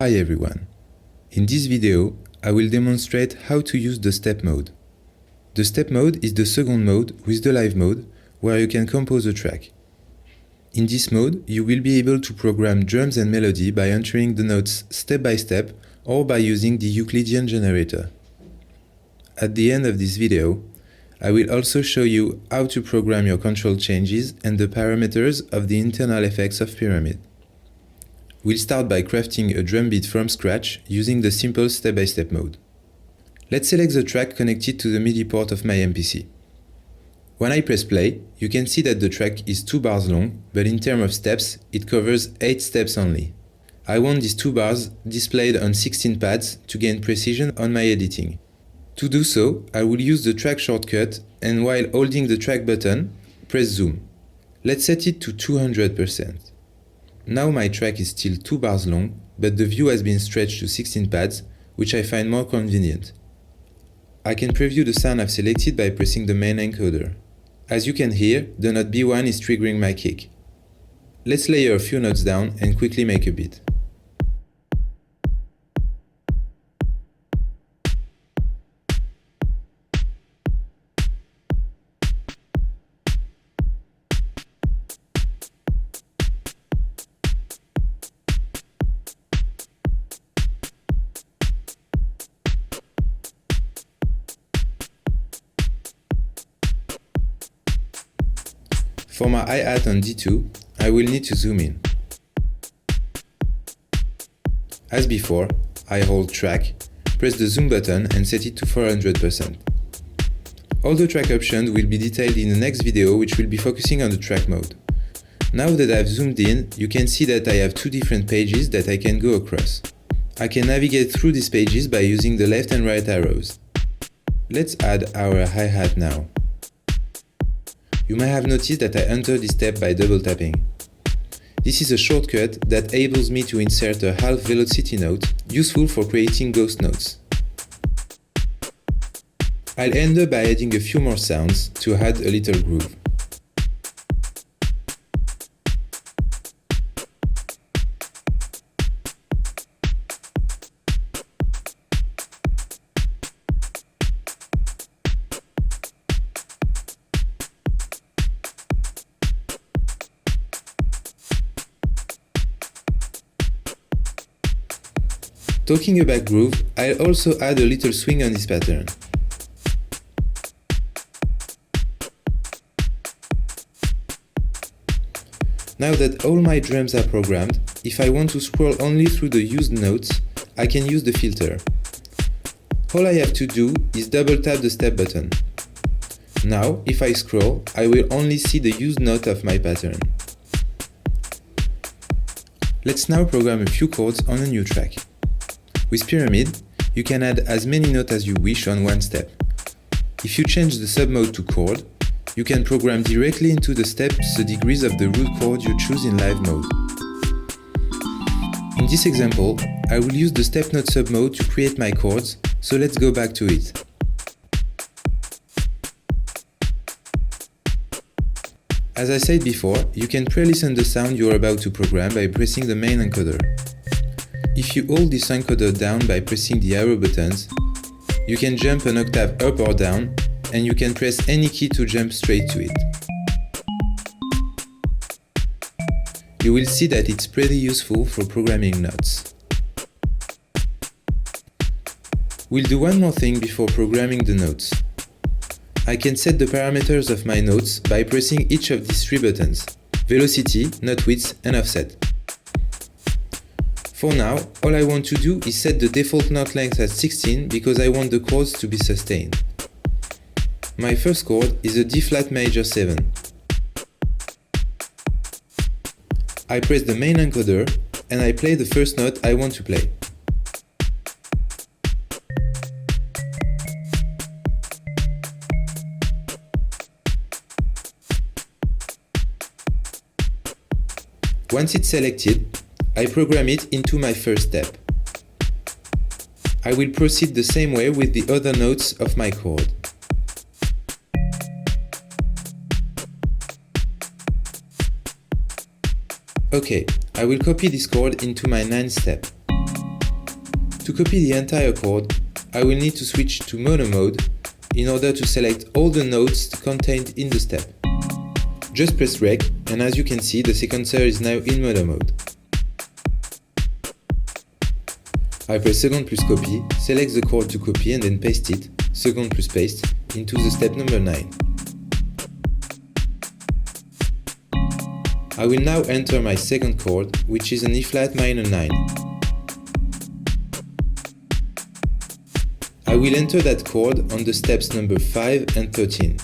Hi everyone. In this video, I will demonstrate how to use the step mode. The step mode is the second mode with the live mode, where you can compose a track. In this mode, you will be able to program drums and melody by entering the notes step by step or by using the Euclidean generator. At the end of this video, I will also show you how to program your control changes and the parameters of the internal effects of Pyramid. We'll start by crafting a drum beat from scratch using the simple step-by-step mode. Let's select the track connected to the MIDI port of my MPC. When I press play, you can see that the track is 2 bars long, but in terms of steps, it covers 8 steps only. I want these 2 bars displayed on 16 pads to gain precision on my editing. To do so, I will use the track shortcut and while holding the track button, press zoom. Let's set it to 200%. Now my track is still 2 bars long, but the view has been stretched to 16 pads, which I find more convenient. I can preview the sound I've selected by pressing the main encoder. As you can hear, the note B1 is triggering my kick. Let's layer a few notes down and quickly make a beat. For my hi-hat on D2, I will need to zoom in. As before, I hold track, press the zoom button and set it to 400%. All the track options will be detailed in the next video, which will be focusing on the track mode. Now that I've zoomed in, you can see that I have 2 different pages that I can go across. I can navigate through these pages by using the left and right arrows. Let's add our hi-hat now. You may have noticed that I enter this step by double tapping. This is a shortcut that enables me to insert a half velocity note, useful for creating ghost notes. I'll end up by adding a few more sounds to add a little groove. Talking about groove, I'll also add a little swing on this pattern. Now that all my drums are programmed, if I want to scroll only through the used notes, I can use the filter. All I have to do is double tap the step button. Now, if I scroll, I will only see the used note of my pattern. Let's now program a few chords on a new track. With Pyramid, you can add as many notes as you wish on one step. If you change the submode to chord, you can program directly into the steps the degrees of the root chord you choose in live mode. In this example, I will use the step note submode to create my chords, so let's go back to it. As I said before, you can pre-listen the sound you're about to program by pressing the main encoder. If you hold this encoder down by pressing the arrow buttons, you can jump an octave up or down, and you can press any key to jump straight to it. You will see that it's pretty useful for programming notes. We'll do one more thing before programming the notes. I can set the parameters of my notes by pressing each of these 3 buttons: velocity, note width, and offset. For now, all I want to do is set the default note length at 16 because I want the chords to be sustained. My first chord is a D flat major 7. I press the main encoder and I play the first note I want to play. Once it's selected, I program it into my first step. I will proceed the same way with the other notes of my chord. Okay, I will copy this chord into my 9th step. To copy the entire chord, I will need to switch to mono mode in order to select all the notes contained in the step. Just press Rec, and as you can see, the sequencer is now in mono mode. I press second plus copy, select the chord to copy and then paste it, second plus paste, into the step number 9. I will now enter my second chord, which is an E flat minor 9. I will enter that chord on the steps number 5 and 13.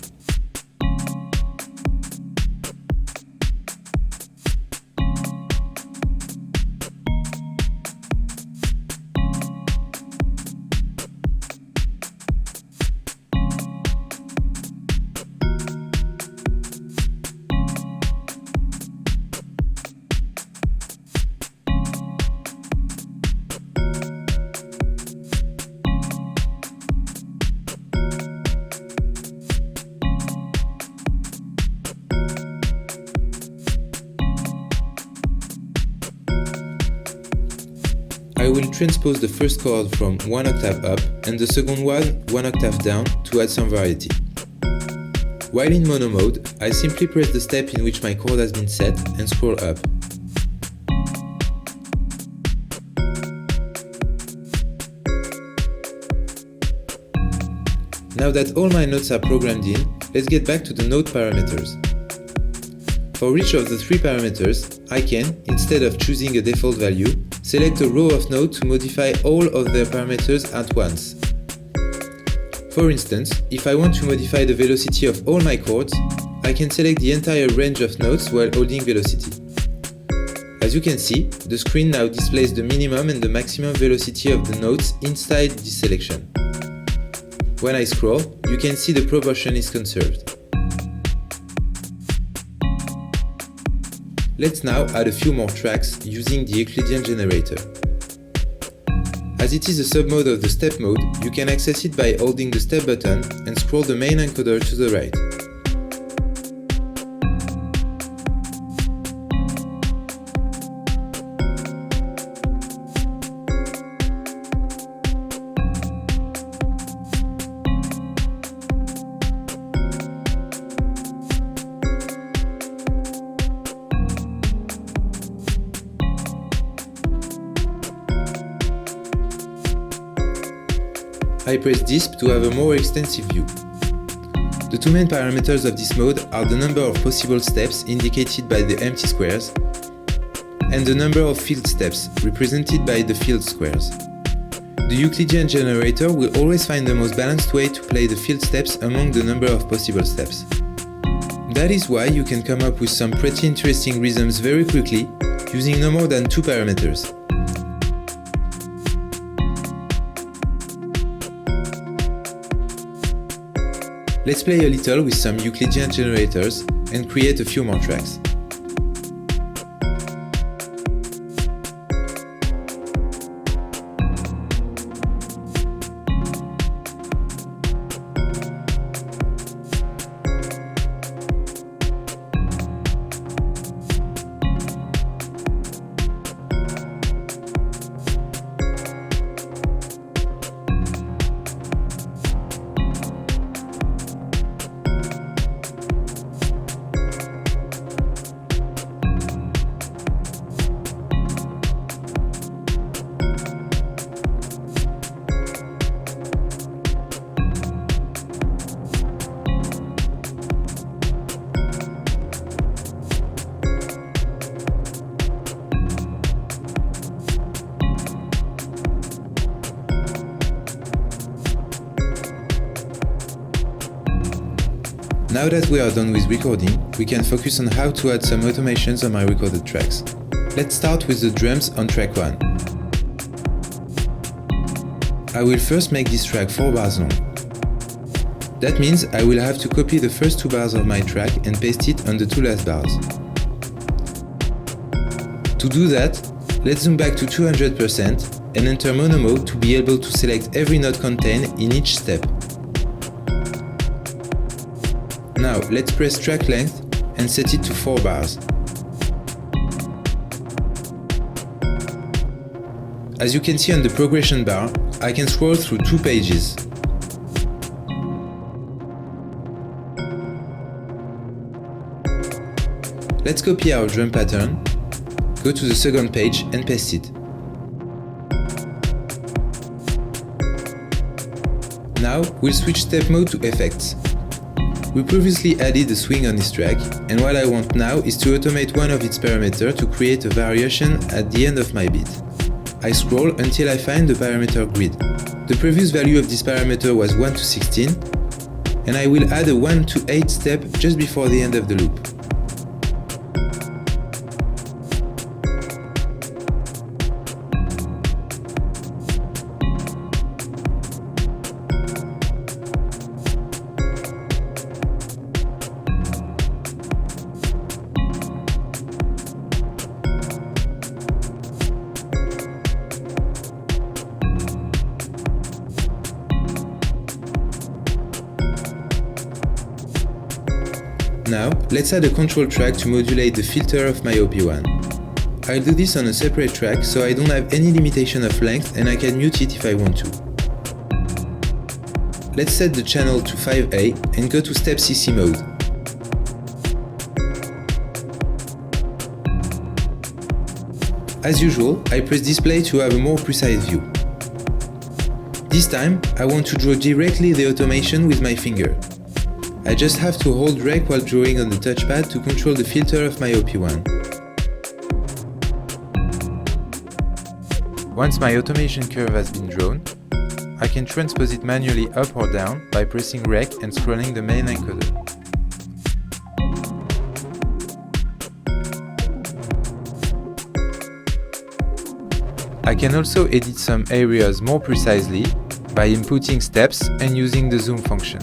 I will transpose the first chord from 1 octave up and the second one 1 octave down to add some variety. While in mono mode, I simply press the step in which my chord has been set and scroll up. Now that all my notes are programmed in, let's get back to the note parameters. For each of the 3 parameters, I can, instead of choosing a default value, select a row of notes to modify all of their parameters at once. For instance, if I want to modify the velocity of all my chords, I can select the entire range of notes while holding velocity. As you can see, the screen now displays the minimum and the maximum velocity of the notes inside this selection. When I scroll, you can see the proportion is conserved. Let's now add a few more tracks using the Euclidean generator. As it is a submode of the step mode, you can access it by holding the step button and scroll the main encoder to the right. I press DISP to have a more extensive view. The 2 main parameters of this mode are the number of possible steps indicated by the empty squares and the number of field steps represented by the field squares. The Euclidean generator will always find the most balanced way to play the field steps among the number of possible steps. That is why you can come up with some pretty interesting rhythms very quickly using no more than 2 parameters. Let's play a little with some Euclidean generators and create a few more tracks. Now that we are done with recording, we can focus on how to add some automations on my recorded tracks. Let's start with the drums on track 1. I will first make this track 4 bars long. That means I will have to copy the first 2 bars of my track and paste it on the 2 last bars. To do that, let's zoom back to 200% and enter mono mode to be able to select every note contained in each step. Now let's press track length and set it to 4 bars. As you can see on the progression bar, I can scroll through 2 pages. Let's copy our drum pattern, go to the second page and paste it. Now we'll switch step mode to effects. We previously added a swing on this track, and what I want now is to automate one of its parameters to create a variation at the end of my beat. I scroll until I find the parameter grid. The previous value of this parameter was 1 to 16, and I will add a 1 to 8 step just before the end of the loop. Now, let's add a control track to modulate the filter of my OP1. I'll do this on a separate track so I don't have any limitation of length and I can mute it if I want to. Let's set the channel to 5A and go to step CC mode. As usual, I press display to have a more precise view. This time, I want to draw directly the automation with my finger. I just have to hold rec while drawing on the touchpad to control the filter of my OP1. Once my automation curve has been drawn, I can transpose it manually up or down by pressing rec and scrolling the main encoder. I can also edit some areas more precisely by inputting steps and using the zoom function.